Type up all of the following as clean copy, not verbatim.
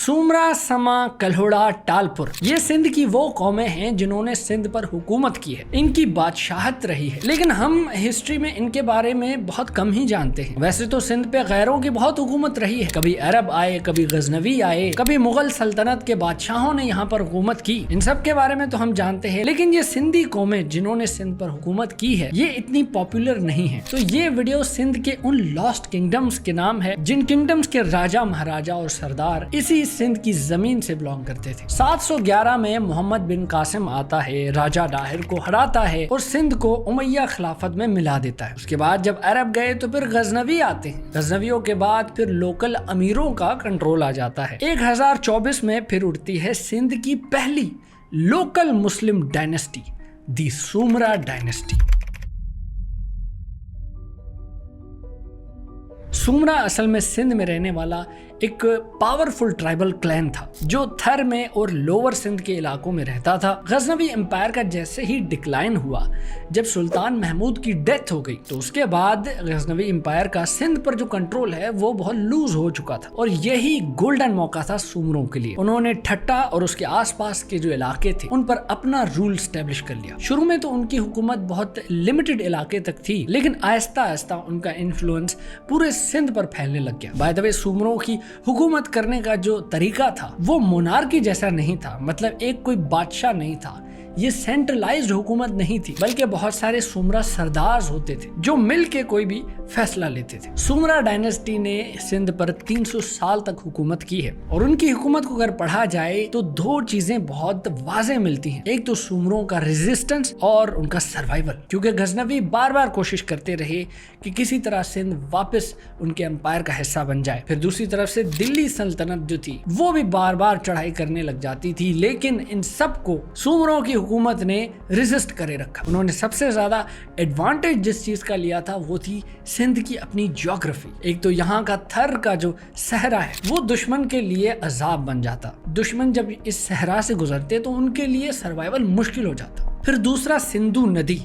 सुमरा, समा, कल्होड़ा, टालपुर ये सिंध की वो कौमें हैं जिन्होंने सिंध पर हुकूमत की है। इनकी बादशाहत रही है, लेकिन हम हिस्ट्री में इनके बारे में बहुत कम ही जानते हैं। वैसे तो सिंध पे गैरों की बहुत हुकूमत रही है। कभी अरब आए, कभी गजनवी आए, कभी मुगल सल्तनत के बादशाहों ने यहाँ पर हुकूमत की। इन सब के बारे में तो हम जानते हैं, लेकिन ये सिंधी कौमें जिन्होंने सिंध पर हुकूमत की है ये इतनी पॉपुलर नहीं है। तो ये वीडियो सिंध के उन लॉस्ट किंगडम्स के नाम है जिन किंगडम्स के राजा, महाराजा और सरदार इसी सिंध की जमीन से बिलोंग करते थे। 711 में मोहम्मद बिन कासिम आता है, राजा दाहिर को हराता है और सिंध को उमैया खिलाफत में मिला देता है। उसके बाद जब अरब गए तो फिर गजनवी आते हैं। गजनवियों के बाद फिर लोकल अमीरों का कंट्रोल आ जाता है। 1024 में फिर उठती है सिंध की पहली लोकल मुस्लिम डायनेस्टी, दी सुमरा डायनेस्टी। सुमरा असल में सिंध में रहने वाला एक पावरफुल ट्राइबल क्लैन था जो थर में और लोअर सिंध के इलाकों में रहता था। गजनवी एम्पायर का जैसे ही डिक्लाइन हुआ, जब सुल्तान महमूद की डेथ हो गई, तो उसके बाद गजनवी एम्पायर का सिंध पर जो कंट्रोल है वो बहुत लूज हो चुका था और यही गोल्डन मौका था सुमरों के लिए। उन्होंने ठट्टा और उसके आसपास के जो इलाके थे उन पर अपना रूल स्टैब्लिश कर लिया। शुरू में तो उनकी हुकूमत बहुत लिमिटेड इलाके तक थी, लेकिन आहिस्ता आहिस्ता उनका इन्फ्लुएंस पूरे सिंध पर फैलने लग गया। बाय द वे, सुमरों की हुकूमत करने का जो तरीका था वो मोनार्की जैसा नहीं था। मतलब एक कोई बादशाह नहीं था, ये सेंट्रलाइज्ड हुकूमत नहीं थी, बल्कि बहुत सारे सुमरा सरदार होते थे जो मिल के कोई भी फैसला लेते थे। सुमरा डायनेस्टी ने सिंध पर 300 साल तक हुकूमत की है और उनकी हुकूमत को अगर पढ़ा जाए तो दो चीजें बहुत वाज़ेह मिलती हैं। एक तो सुमरों का रेजिस्टेंस और उनका सर्वाइवल, क्योंकि गजनवी बार बार कोशिश करते रहे कि किसी तरह सिंध वापस उनके एम्पायर का हिस्सा बन जाए। फिर दूसरी तरफ से दिल्ली सल्तनत जो थी वो भी बार बार चढ़ाई करने लग जाती थी, लेकिन इन सबको सुमरों की हुकूमत ने रेजिस्ट करे रखा। उन्होंने सबसे ज्यादा एडवांटेज जिस चीज का लिया था वो थी सिंध की अपनी ज्योग्राफी। एक तो यहाँ का थर का जो सहरा है वो दुश्मन के लिए अजाब बन जाता। दुश्मन जब इस सहरा से गुजरते तो उनके लिए सर्वाइवल मुश्किल हो जाता। फिर दूसरा, सिंधु नदी,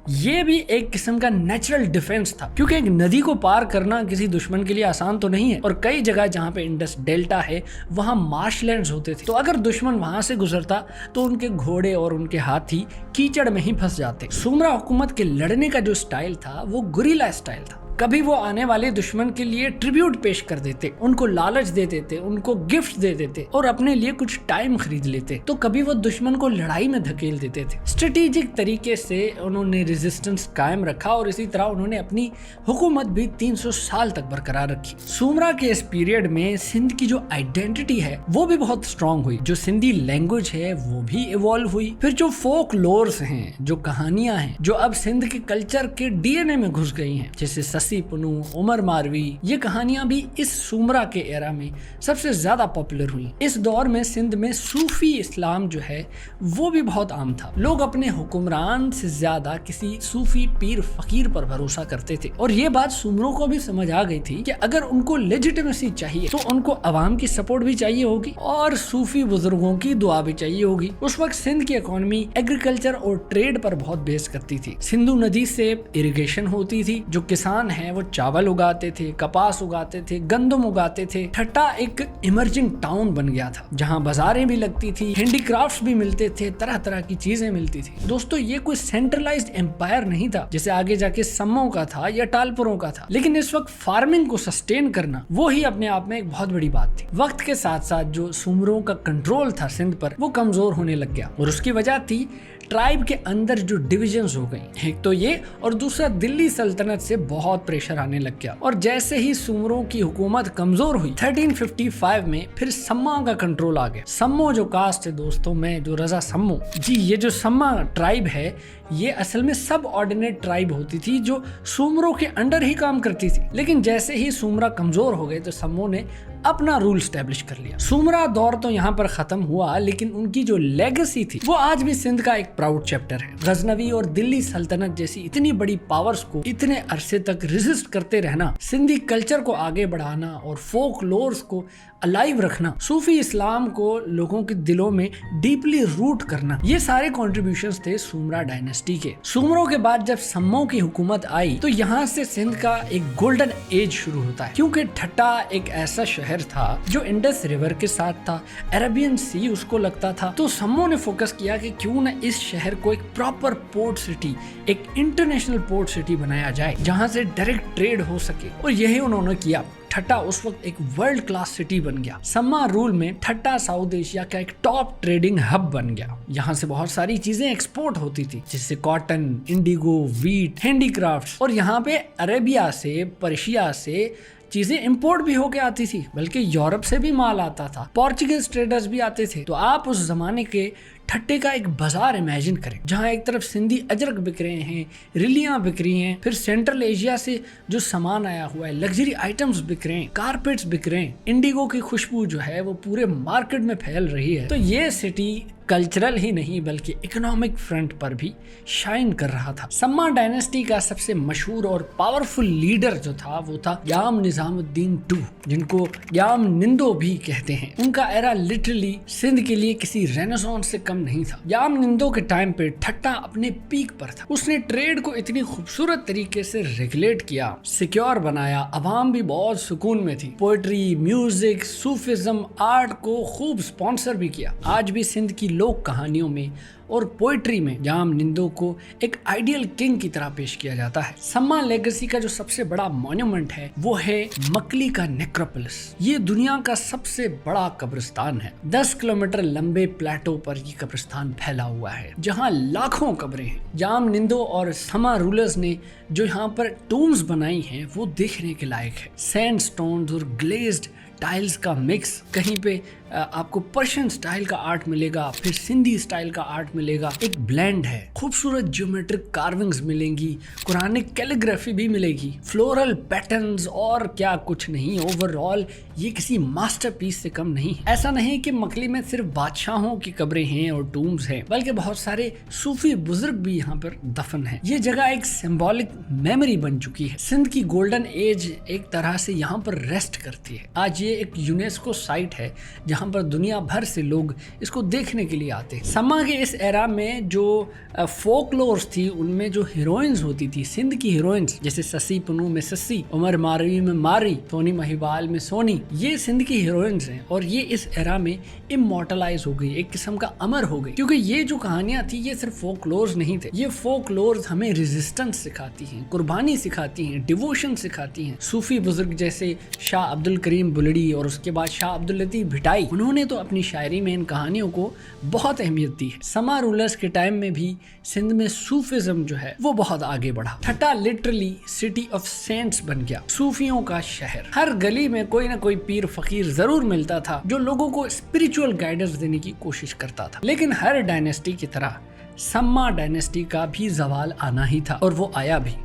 ये भी एक किस्म का नेचुरल डिफेंस था, क्योंकि एक नदी को पार करना किसी दुश्मन के लिए आसान तो नहीं है और कई जगह जहाँ पे इंडस डेल्टा है वहाँ मार्शलैंड्स होते थे, तो अगर दुश्मन वहां से गुजरता तो उनके घोड़े और उनके हाथी कीचड़ में ही फंस जाते। सुमरा हुकूमत के लड़ने का जो स्टाइल था वो गुरिल्ला स्टाइल था। कभी वो आने वाले दुश्मन के लिए ट्रिब्यूट पेश कर देते, उनको लालच दे देते, उनको गिफ्ट दे देते और अपने लिए कुछ टाइम खरीद लेते। तो कभी वो दुश्मन को लड़ाई में धकेल देते थे। स्ट्रेटेजिक तरीके से उन्होंने रेजिस्टेंस कायम रखा और इसी तरह उन्होंने अपनी हुकूमत भी 300 साल तक बरकरार रखी। सुमरा के इस पीरियड में सिंध की जो आइडेंटिटी है वो भी बहुत स्ट्रांग हुई। जो सिंधी लैंग्वेज है वो भी इवॉल्व हुई। फिर जो फोक लोर्स हैं, जो कहानियां हैं, जो अब सिंध के कल्चर के डीएनए में घुस गई हैं, जैसे पुनू, उमर मारवी, ये कहानियां भी इस सुमरा के एरा में सबसे ज्यादा पॉपुलर हुई। इस दौर में सिंध में सूफी इस्लाम जो है वो भी बहुत आम था। लोग अपने हुक्मरान से ज्यादा किसी सूफी पीर फकीर पर भरोसा करते थे और ये बात सुमरों को भी समझ आ गई थी कि अगर उनको लेजिटिमेसी चाहिए तो उनको अवाम की सपोर्ट भी चाहिए होगी और सूफी बुजुर्गों की दुआ भी चाहिए होगी। उस वक्त सिंध की इकोनॉमी एग्रीकल्चर और ट्रेड पर बहुत बेस करती थी। सिंधु नदी से इरिगेशन होती थी। जो किसान है वो चावल उगाते थे, कपास उगाते थे, गंदम उगाते थे। ठट्टा एक इमर्जिंग टाउन बन गया था जहां बाजारें भी लगती थी, हैंडीक्राफ्ट्स भी मिलते थे, तरह तरह की चीजें मिलती थी। दोस्तों, ये कोई सेंट्रलाइज्ड एम्पायर नहीं था जैसे आगे जाके सम्मों का था या टालपुरों का था, लेकिन इस वक्त फार्मिंग को सस्टेन करना वो ही अपने आप में एक बहुत बड़ी बात थी। वक्त के साथ साथ जो सुमरों का कंट्रोल था सिंध पर वो कमजोर होने लग गया और उसकी वजह थी ट्राइब के अंदर जो डिविजन्स हो गई। एक तो ये और दूसरा दिल्ली सल्तनत से बहुत प्रेशर आने लग गया और जैसे ही सुमरों की हुकूमत कमजोर हुई 1355 में फिर सम्मा का कंट्रोल आ गया। सम्मो जो कास्ट है दोस्तों, में जो रजा सम्मो जी, ये जो सम्मा ट्राइब है ये असल में सब ऑर्डिनेट ट्राइब होती थी जो सुमरों के अंडर ही काम करती थी। लेकिन जैसे ही सुमरा कमजोर हो गए तो सम्मो ने अपना रूल स्टैब्लिश कर लिया। सुमरा दौर तो यहाँ पर खत्म हुआ, लेकिन उनकी जो लेगेसी थी वो आज भी सिंध का एक प्राउड चैप्टर है। गजनवी और दिल्ली सल्तनत जैसी इतनी बड़ी पावर्स को इतने अरसे तक रेजिस्ट करते रहना, सिंधी कल्चर को आगे बढ़ाना और फोक लोर्स को अलाइव रखना, सूफी इस्लाम को लोगों के दिलों में डीपली रूट करना, ये सारे कॉन्ट्रीब्यूशंस थे सुमरा डायनेस्टी के। सुमरों के बाद जब सम्मों की हुकूमत आई तो यहाँ से सिंध का एक गोल्डन एज शुरू होता है, क्योंकि ठट्टा एक ऐसा शहर था जो इंडस रिवर के साथ था, अरेबियन सी उसको लगता था। तो सम्मों ने फोकस किया कि क्यों न इस शहर को एक प्रॉपर पोर्ट सिटी, एक इंटरनेशनल पोर्ट सिटी बनाया जाए जहाँ से डायरेक्ट ट्रेड हो सके, और यही उन्होंने किया। ठट्टा उस वक्त एक वर्ल्ड क्लास सिटी बन गया। सम्मा रूल में ठट्टा साउथ एशिया का एक टॉप ट्रेडिंग हब बन गया। यहाँ से बहुत सारी चीजें एक्सपोर्ट होती थी, जैसे कॉटन, इंडिगो, वीट, हैंडीक्राफ्ट्स, और यहाँ पे अरेबिया से, पर्शिया से चीजें इंपोर्ट भी होके आती थी, बल्कि यूरोप से भी माल आता था, पोर्चुगीज ट्रेडर्स भी आते थे। तो आप उस जमाने के ठट्टे का एक बाजार इमेजिन करें, जहाँ एक तरफ सिंधी अजरक बिक रहे हैं, रिलियां बिक रही हैं, फिर सेंट्रल एशिया से जो सामान आया हुआ है, लग्जरी आइटम्स बिक रहे हैं, कारपेट्स बिक रहे हैं, इंडिगो की खुशबू जो है वो पूरे मार्केट में फैल रही है। तो ये सिटी कल्चरल ही नहीं बल्कि इकोनॉमिक फ्रंट पर भी शाइन कर रहा था। सम्मा डायनेस्टी का सबसे मशहूर और पावरफुल लीडर जो था वो था याम निजामुद्दीन टू, जिनको याम निंदो भी कहते हैं। उनका एरा लिटरली सिंध के लिए किसी रेनेसांस से कम नहीं था। याम निंदो के टाइम पे ठट्टा अपने पीक पर था। उसने ट्रेड को इतनी खूबसूरत तरीके से रेगुलेट किया, सिक्योर बनाया, अवाम भी बहुत सुकून में थी। पोएट्री, म्यूजिक, सूफिज्म, आर्ट को खूब स्पॉन्सर भी किया। आज भी सिंध की लोक कहानियों में और पोएट्री में याम निंदो को एक आइडियल किंग की तरह पेश किया जाता है। सम्मा लेगेसी का जो सबसे बड़ा मॉन्यूमेंट है वो है मकली का नेक्रोपोलिस। ये दुनिया का सबसे बड़ा कब्रिस्तान है। 10 किलोमीटर लंबे प्लेटो पर ये कब्रिस्तान फैला हुआ है, जहाँ लाखों कब्रें हैं। याम निंदो और सम्मा रूलर्स ने जो यहाँ पर टूम्स बनाई हैं वो देखने के लायक है। सैंडस्टोन्स और ग्लेज्ड टाइल्स का मिक्स, कहीं पे आपको पर्शियन स्टाइल का आर्ट मिलेगा, फिर सिंधी स्टाइल का आर्ट मिलेगा, एक ब्लेंड है। खूबसूरत ज्योमेट्रिक कार्विंग्स मिलेंगी, कुरानिक कैलीग्राफी भी मिलेगी, फ्लोरल पैटर्न्स, और क्या कुछ नहीं। ओवरऑल ये किसी मास्टरपीस से कम नहीं। ऐसा नहीं कि मकली में सिर्फ बादशाहों की कब्रें हैं और टूम्स हैं, बल्कि बहुत सारे सूफी बुजुर्ग भी यहाँ पर दफन है। ये जगह एक सिंबॉलिक मेमोरी बन चुकी है। सिंध की गोल्डन एज एक तरह से यहाँ पर रेस्ट करती है। आज ये एक यूनेस्को साइट है जहाँ पर दुनिया भर से लोग इसको देखने के लिए आते हैं। सम्मा के इस एरा में जो फोकलोर्स थी, उनमें जो हीरोइंस होती थी, सिंध की हीरोइंस, जैसे ससी पनू में ससी, उमर मारवी में मारी, सोनी महिवाल में सोनी, ये सिंध की हीरोइंस हैं और ये इस एरा में इमॉर्टलाइज हो गई, एक किस्म का अमर हो गई। क्योंकि ये जो कहानियां थी ये सिर्फ फोकलोर्स नहीं थे, ये फोकलोर्स हमें रेजिस्टेंस सिखाती हैं, कुर्बानी सिखाती हैं, डिवोशन सिखाती हैं। सूफी बुजुर्ग जैसे शाह अब्दुल करीम बुलड़ी और उसके बाद शाह अब्दुल लतीफ भिटाई, उन्होंने तो अपनी शायरी में इन कहानियों को बहुत अहमियत दी है। सम्मा रूलर्स के टाइम में भी सिंध में सूफिज्म जो है वो बहुत आगे बढ़ा। ठट्टा लिटरली सिटी ऑफ सेंट्स बन गया, सूफियों का शहर। हर गली में कोई ना कोई पीर फकीर जरूर मिलता था जो लोगों को स्पिरिचुअल गाइडेंस देने की कोशिश करता था। लेकिन हर डायनेस्टी की तरह सम्मा डायनेस्टी का भी जवाल आना ही था, और वो आया भी।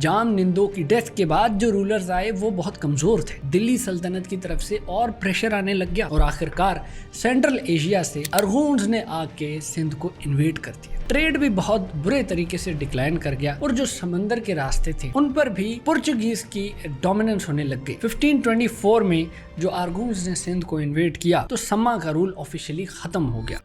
याम निंदो की डेथ के बाद जो रूलर्स आए वो बहुत कमजोर थे। दिल्ली सल्तनत की तरफ से और प्रेशर आने लग गया और आखिरकार सेंट्रल एशिया से अरगून्स ने आके सिंध को इन्वेड कर दिया। ट्रेड भी बहुत बुरे तरीके से डिक्लाइन कर गया और जो समंदर के रास्ते थे उन पर भी पुर्तगीज की डोमिनेंस होने लग गई। 1524 में जो अरगून्स ने सिंध को इन्वेड किया तो सम्मा का रूल ऑफिशियली खत्म हो गया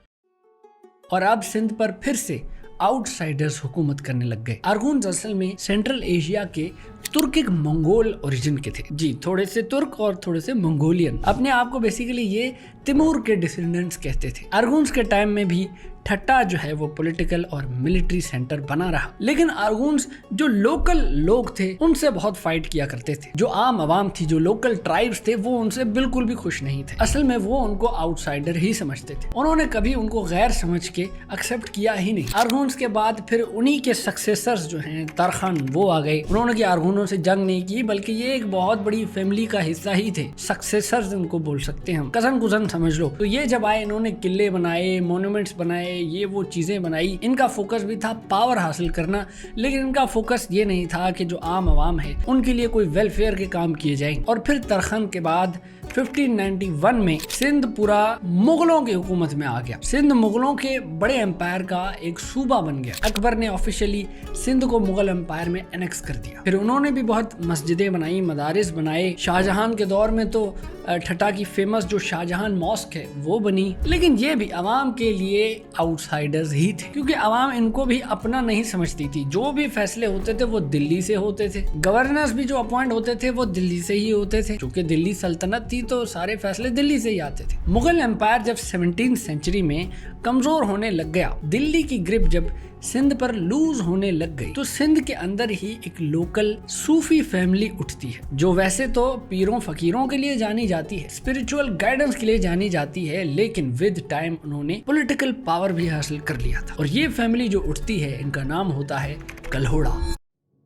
और अब सिंध पर फिर से आउटसाइडर्स हुकूमत करने लग गए। अरगून्स असल में सेंट्रल एशिया के तुर्किक मंगोल ओरिजिन के थे जी, थोड़े से तुर्क और थोड़े से मंगोलियन। अपने आप को बेसिकली ये तिमूर के डिसेंडेंट्स कहते थे। अरगून्स के टाइम में भी ठट्टा जो है वो पॉलिटिकल और मिलिट्री सेंटर बना रहा, लेकिन अरगून्स जो लोकल लोग थे उनसे बहुत फाइट किया करते थे। जो आम आवाम थी, जो लोकल ट्राइब्स थे, वो उनसे बिल्कुल भी खुश नहीं थे। असल में वो उनको आउटसाइडर ही समझते थे। उन्होंने कभी उनको गैर समझ के एक्सेप्ट किया ही नहीं। अरगून्स के बाद फिर उन्हीं के सक्सेसर्स जो हैं तरखान, वो आ गए। उन्होंने कि अरगूनों से जंग नहीं की, बल्कि ये एक बहुत बड़ी फैमिली का हिस्सा ही थे। सक्सेसर्स इनको बोल सकते हैं हम, कजन कुजन समझ लो। तो ये जब आए, इन्होंने किले बनाए, मॉन्यूमेंट्स बनाए, ये वो चीजें बनाई। इनका फोकस भी था पावर हासिल करना, लेकिन इनका फोकस ये नहीं था कि जो आम आवाम है उनके लिए कोई वेलफेयर के काम किए जाए। और फिर तरखान के बाद 1591 में सिंध पूरा मुगलों की हुकूमत में आ गया। सिंध मुगलों के बड़े एम्पायर का एक सूबा बन गया। अकबर ने ऑफिशियली सिंध को मुगल एम्पायर में एनेक्स कर दिया। फिर उन्होंने भी बहुत मस्जिदें बनाई, मदारिस बनाए। शाहजहां के दौर में तो ठट्टा की फेमस जो शाहजहां मॉस्क है वो बनी। लेकिन ये भी अवाम के लिए आउटसाइडर्स ही थे, क्योंकि अवाम इनको भी अपना नहीं समझती थी। जो भी फैसले होते थे वो दिल्ली से होते थे। गवर्नर्स भी जो अपॉइंट होते थे वो दिल्ली से ही होते थे, क्योंकि दिल्ली सल्तनत थी तो सारे फैसले दिल्ली से ही आते थे। मुगल एम्पायर जब 17वीं सेंचुरी में कमजोर होने लग गया, दिल्ली की ग्रिप जब सिंध पर लूज होने लग गई, तो सिंध के अंदर ही एक लोकल सूफी फैमिली उठती है, जो वैसे तो पीरों फकीरों के लिए जानी जाती है, स्पिरिचुअल गाइडेंस के लिए जानी जाती है, लेकिन विद टाइम उन्होंने पॉलिटिकल पावर भी हासिल कर लिया था। और ये फैमिली जो उठती है, इनका नाम होता है कल्होड़ा।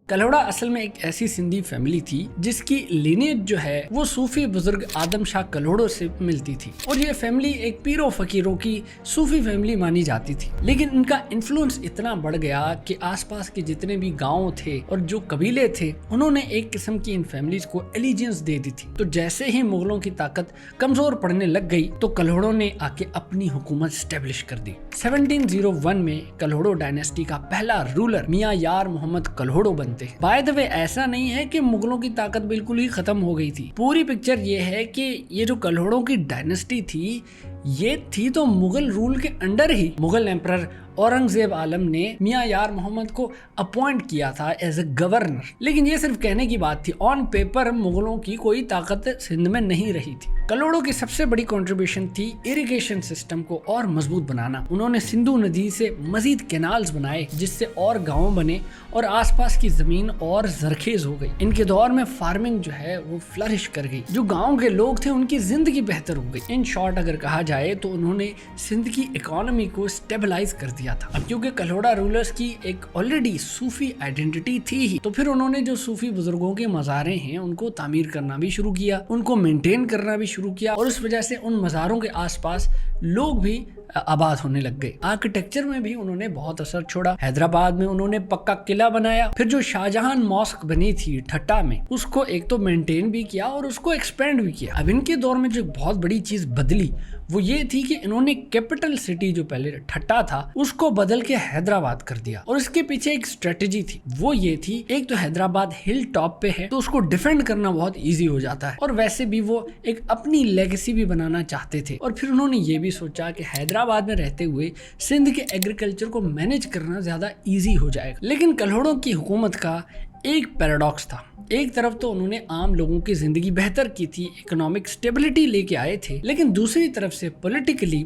कल्होड़ा असल में एक ऐसी सिंधी फैमिली थी जिसकी लिनेज जो है वो सूफी बुजुर्ग आदम शाह कल्होड़ो से मिलती थी। और ये फैमिली एक पीरों फकीरों की सूफी फैमिली मानी जाती थी। लेकिन इनका इन्फ्लुएंस इतना बढ़ गया कि आसपास के जितने भी गांव थे और जो कबीले थे, उन्होंने एक किस्म की इन फैमिलीज को एलिजेंस दे दी थी। तो जैसे ही मुगलों की ताकत कमजोर पड़ने लग गई तो कल्होड़ों ने आके अपनी हुकूमत स्टेब्लिश कर दी। 1701 में कल्होड़ो डायनेस्टी का पहला रूलर मियां यार मोहम्मद कल्होड़ो बनते। बाय द वे, ऐसा नहीं है कि मुगलों की ताकत बिल्कुल ही खत्म हो गई थी। पूरी पिक्चर ये है कि ये जो कल्होड़ों की डायनेस्टी थी, ये थी तो मुगल रूल के अंडर ही। मुगल एम्परर औरंगजेब आलम ने मियां यार मोहम्मद को अपॉइंट किया था एज ए गवर्नर, लेकिन ये सिर्फ कहने की बात थी। ऑन पेपर मुगलों की कोई ताकत सिंध में नहीं रही थी। कल्होड़ों की सबसे बड़ी कंट्रीब्यूशन थी इरिगेशन सिस्टम को और मजबूत बनाना। उन्होंने सिंधु नदी से मजीद कैनाल्स बनाए, जिससे और गांव बने और आसपास की जमीन और जरखेज हो गई। इनके दौर में फार्मिंग जो है वो फ्लरिश कर गई। जो गाँव के लोग थे उनकी जिंदगी बेहतर हो गई। इन शॉर्ट अगर कहा जाए तो उन्होंने सिंध की इकोनॉमी को स्टेबलाइज कर दिया था। अब क्योंकि कल्होड़ा रूलर्स की एक ऑलरेडी सूफी आइडेंटिटी थी ही, तो फिर उन्होंने जो सूफी बुजुर्गों के मज़ारे हैं उनको तामीर करना भी शुरू किया, उनको मेंटेन करना भी शुरू किया, और उस वजह से उन मज़ारों के आसपास लोग भी आबाद होने लग गए। आर्किटेक्चर में भी उन्होंने बहुत असर छोड़ा। हैदराबाद में उन्होंने पक्का किला बनाया। फिर जो शाहजहां मॉस्क बनी थी ठट्टा में, उसको एक तो मेंटेन भी किया और उसको एक्सपेंड भी किया। अब इनके दौर में जो बहुत बड़ी चीज बदली वो ये थी कि इन्होंने कैपिटल सिटी जो पहले ठट्टा था उसको बदल के हैदराबाद कर दिया। और इसके पीछे एक स्ट्रेटेजी थी, वो ये थी, एक तो हैदराबाद हिल टॉप पे है तो उसको डिफेंड करना बहुत इजी हो जाता है, और वैसे भी वो एक अपनी लेगेसी भी बनाना चाहते थे। और फिर उन्होंने ये भी सोचा कि हैदराबाद में रहते हुए सिंध के एग्रीकल्चर को मैनेज करना ज्यादा इजी हो जाएगा। लेकिन कल्होड़ों की हुकूमत का एक पैराडॉक्स था। एक तरफ तो उन्होंने आम लोगों की जिंदगी बेहतर की थी, इकोनॉमिक स्टेबिलिटी लेके आए थे, लेकिन दूसरी तरफ से पॉलिटिकली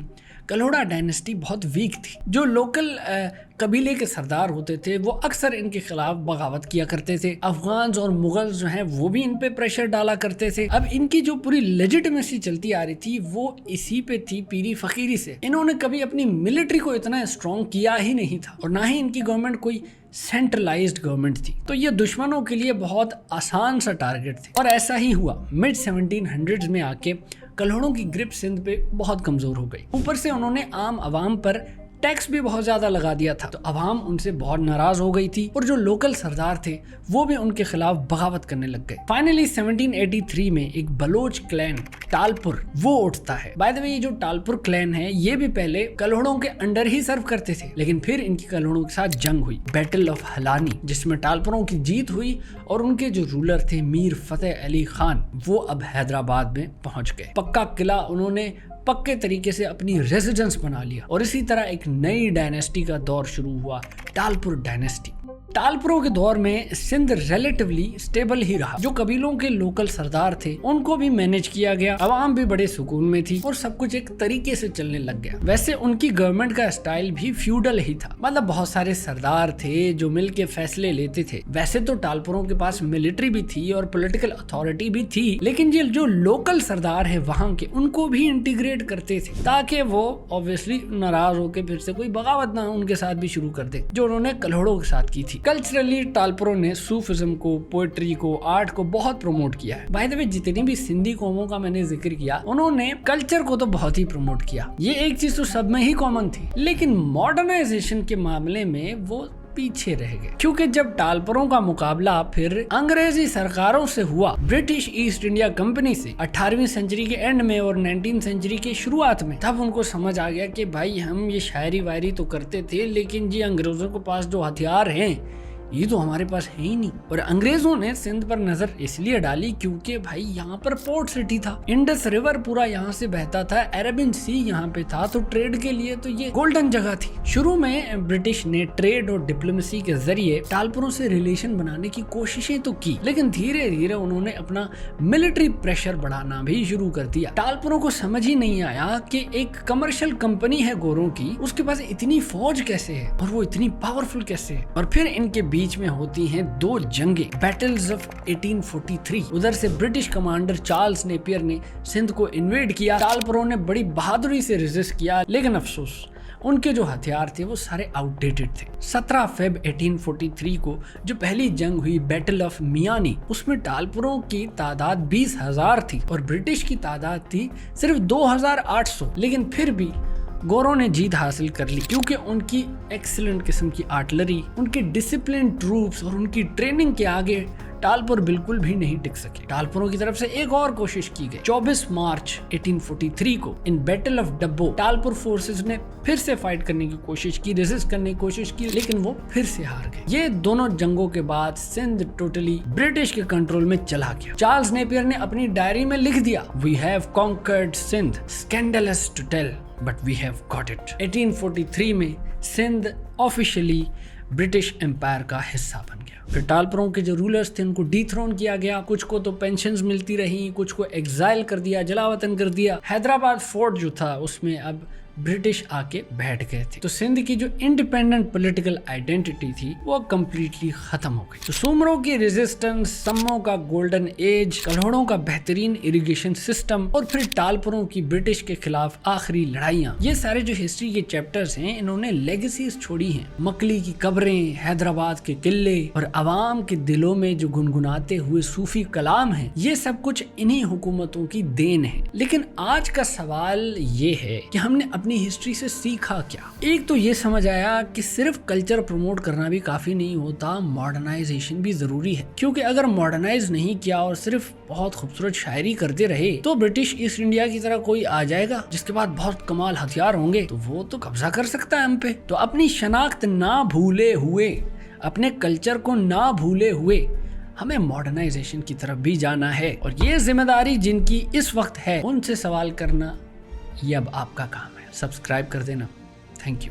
कल्होड़ा डायनेस्टी बहुत वीक थी। जो लोकल कबीले के सरदार होते थे वो अक्सर इनके खिलाफ बगावत किया करते थे। अफगान और मुगल जो हैं वो भी इन पे प्रेशर डाला करते थे। अब इनकी जो पूरी लेजिटिमेसी चलती आ रही थी वो इसी पे थी, पीरी फकीरी से। इन्होंने कभी अपनी मिलिट्री को इतना स्ट्रॉन्ग किया ही नहीं था, और ना ही इनकी गवर्नमेंट कोई सेंट्रलाइज्ड गवर्नमेंट थी। तो ये दुश्मनों के लिए बहुत आसान सा टारगेट थे, और ऐसा ही हुआ। मिड 1700s में आके कल्होड़ों की ग्रिप सिंध पे बहुत कमजोर हो गई। ऊपर से उन्होंने आम आवाम पर टैक्स भी बहुत ज्यादा लगा दिया था, तो अवाम उनसे बहुत नाराज हो गई थी, और जो लोकल सरदार थे वो भी उनके खिलाफ बगावत करने लग गए। फाइनली 1783 में एक बलोच क्लैन टालपुर वो उठता है। बाय द वे, ये जो टालपुर क्लैन है ये भी पहले कल्होड़ों के अंडर ही सर्व करते थे, लेकिन फिर इनकी कल्होड़ों के साथ जंग हुई, बैटल ऑफ हलानी, जिसमें टालपुरों की जीत हुई, और उनके जो रूलर थे मीर फतेह अली खान, वो अब हैदराबाद में पहुंच गए। पक्का किला उन्होंने पक्के तरीके से अपनी रेजिडेंस बना लिया, और इसी तरह एक नई डायनेस्टी का दौर शुरू हुआ, टालपुर डायनेस्टी। टालपुरों के दौर में सिंध रिलेटिवली स्टेबल ही रहा। जो कबीलों के लोकल सरदार थे उनको भी मैनेज किया गया, अवाम भी बड़े सुकून में थी, और सब कुछ एक तरीके से चलने लग गया। वैसे उनकी गवर्नमेंट का स्टाइल भी फ्यूडल ही था, मतलब बहुत सारे सरदार थे जो मिल के फैसले लेते थे। वैसे तो टालपुरों के पास मिलिट्री भी थी और पॉलिटिकल अथॉरिटी भी थी, लेकिन ये जो लोकल सरदार है वहाँ के, उनको भी इंटीग्रेट करते थे, ताकि वो ऑब्वियसली नाराज होकर फिर से कोई बगावत ना उनके साथ भी शुरू कर दे, जो उन्होंने कल्होड़ों के साथ की थी। कल्चरली टालपुरों ने सूफिज्म को, पोएट्री को, आर्ट को बहुत प्रमोट किया है। बाय द वे, जितनी भी सिंधी कौमों का मैंने जिक्र किया, उन्होंने कल्चर को तो बहुत ही प्रमोट किया। ये एक चीज तो सब में ही कॉमन थी, लेकिन मॉडर्नाइजेशन के मामले में वो पीछे रह गए, क्योंकि जब टालपरों का मुकाबला फिर अंग्रेजी सरकारों से हुआ, ब्रिटिश ईस्ट इंडिया कंपनी से 18वीं सेंचुरी के एंड में और 19वीं सेंचुरी के शुरुआत में, तब उनको समझ आ गया कि भाई हम ये शायरी वायरी तो करते थे, लेकिन जी अंग्रेजों के पास जो हथियार हैं ये तो हमारे पास है ही नहीं। और अंग्रेजों ने सिंध पर नजर इसलिए डाली क्योंकि भाई यहाँ पर पोर्ट सिटी था, इंडस रिवर पूरा यहाँ से बहता था, अरेबियन सी यहाँ पे था, तो ट्रेड के लिए तो ये गोल्डन जगह थी। शुरू में ब्रिटिश ने ट्रेड और डिप्लोमेसी के जरिए टालपुरों से रिलेशन बनाने की कोशिशें तो की, लेकिन धीरे धीरे उन्होंने अपना मिलिट्री प्रेशर बढ़ाना भी शुरू कर दिया। टालपुरों को समझ ही नहीं आया कि एक कमर्शियल कंपनी है गोरों की, उसके पास इतनी फौज कैसे है और वो इतनी पावरफुल कैसे है। और फिर इनके बीच में होती हैं दो जंगे, बैटल्स ऑफ 1843। उधर से ब्रिटिश कमांडर चार्ल्स नेपियर ने सिंध को इन्वेड किया। टालपुरों ने बड़ी बहादुरी से रेजिस्ट किया, लेकिन अफसोस उनके जो हथियार थे वो सारे आउटडेटेड थे। 17 फेब 1843 को जो पहली जंग हुई बैटल ऑफ मियानी, उसमें टालपुरों की तादाद 20,000 थी और ब्रिटिश की तादाद थी सिर्फ 2,800। लेकिन फिर भी गोरों ने जीत हासिल कर ली क्योंकि उनकी एक्सीलेंट किस्म की आर्टिलरी, उनके डिसिप्लिन ट्रूप्स और उनकी ट्रेनिंग के आगे टालपुर बिल्कुल भी नहीं टिक सके। टालपुरों की तरफ से एक और कोशिश की गई। 24 मार्च 1843 को इन बैटल ऑफ डब्बो टालपुर फोर्सेस ने फिर से फाइट करने की कोशिश की, रेजिस्ट करने की कोशिश की, लेकिन वो फिर से हार गए। ये दोनों जंगों के बाद सिंध टोटली ब्रिटिश के कंट्रोल में चला गया। चार्ल्स नेपियर ने अपनी डायरी में लिख दिया, we have conquered Sindh, scandalous to tell but we have got it. 1843 में सिंध ऑफिशियली ब्रिटिश एम्पायर का हिस्सा बन गया। फिर टालपुरों के जो रूलर्स थे उनको डीथ्रोन किया गया, कुछ को तो पेंशन्स मिलती रही, कुछ को एग्जाइल कर दिया, जलावतन कर दिया। हैदराबाद फोर्ट जो था उसमें अब ब्रिटिश आके बैठ गए थे, तो सिंध की जो इंडिपेंडेंट पॉलिटिकल आइडेंटिटी थी वो कम्प्लीटली खत्म हो गई। तो सुमरों की रेजिस्टेंस, सम्मों का गोल्डन एज, कल्हड़ों का बेहतरीन इरिगेशन सिस्टम और फिर टालपुरों की ब्रिटिश के खिलाफ आखिरी लड़ाइयाँ, ये सारे जो हिस्ट्री के चैप्टर्स हैं इन्होंने लेगेसीज छोड़ी हैं। मकली की कब्रें, हैदराबाद के किले और अवाम के दिलों में जो गुनगुनाते हुए सूफी कलाम है, ये सब कुछ इन्हीं हुकूमतों की देन है। लेकिन आज का सवाल ये है कि हमने अपनी हिस्ट्री से सीखा क्या। एक तो ये समझ आया कि सिर्फ कल्चर प्रमोट करना भी काफी नहीं होता, मॉडर्नाइजेशन भी जरूरी है, क्योंकि अगर मॉडर्नाइज नहीं किया और सिर्फ बहुत खूबसूरत शायरी करते रहे तो ब्रिटिश ईस्ट इंडिया की तरह कोई आ जाएगा जिसके बाद बहुत कमाल हथियार होंगे, तो वो तो कब्जा कर सकता है हम पे। तो अपनी शनाख्त ना भूले हुए, अपने कल्चर को ना भूले हुए हमें मॉडर्नाइजेशन की तरफ भी जाना है, और ये जिम्मेदारी जिनकी इस वक्त है उनसे सवाल करना ये अब आपका काम है। सब्सक्राइब कर देना। Thank you.